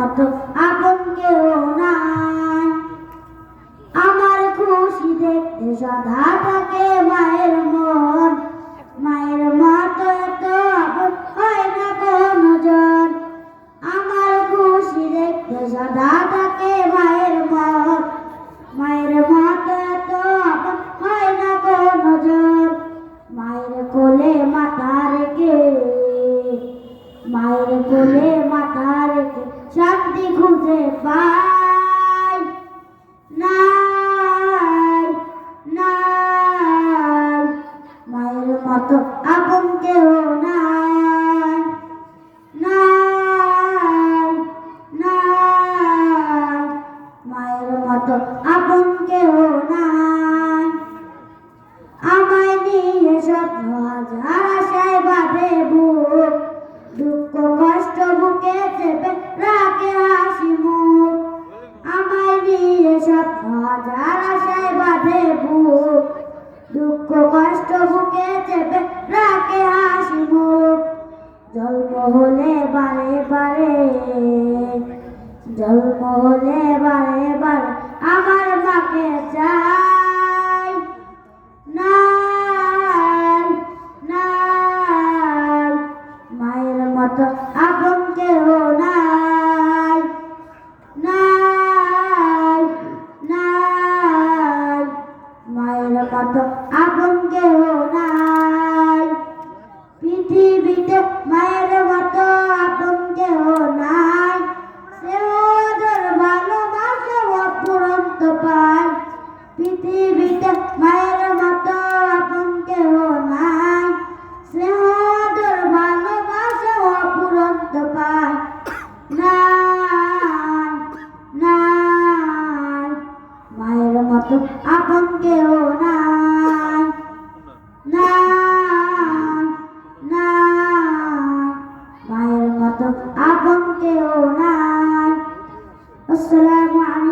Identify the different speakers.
Speaker 1: মতো আপন কেউ নাই। আমার খুশি দেখতে সদা থাকে মায়ের মন, মায়ের মতো এত আপন হয় না কোনজন। আমার খুশি দেখতে সদা থাকে মায়ের মন, মায়ের মতো এত আপন হয় না কোনজন। মায়ের কোলে মাথা রেখে, মায়ের কোলে মাথা রেখে শান্তি খুঁজে পাই। নাই নাই মায়ের মতো আপন কেউ নাই। নাই নাই মায়ের মতো আপন কেউ নাই। আমায় নিয়ে স্বপ্ন হাজার আশায় বাঁধে বুক, দুঃখ কষ্ট বুকে চেপে রাখে হাসি মুখ। আমায় নিয়ে স্বপ্ন হাজার আশায় বাঁধে বুক, দুঃখ কষ্ট বুকে চেপে রাখে হাসি মুখ। জন্ম হলে বারে বারে, জন্ম হলে বারে বারে আমার মাকে চাই। নাই নাই মায়ের মতো আপন কেউ নাই। নাই নাই মায়ের মতো আপন কেউ নাই। পৃথিবীতে মায়ের মতো আপন কেউ নাই। সেও আদর ভালোবাসা অফুরন্ত পায়। পৃথিবীতে মায়ের মতো আপন কেউ নাই। সেও আদর ভালোবাসা অফুরন্ত পায়। নাই নাই মায়ের মতো আপন কেউ নাই। নাই নাই মায়ের মতো আপন কেউ নাই। আসসালামু আলাইকুম।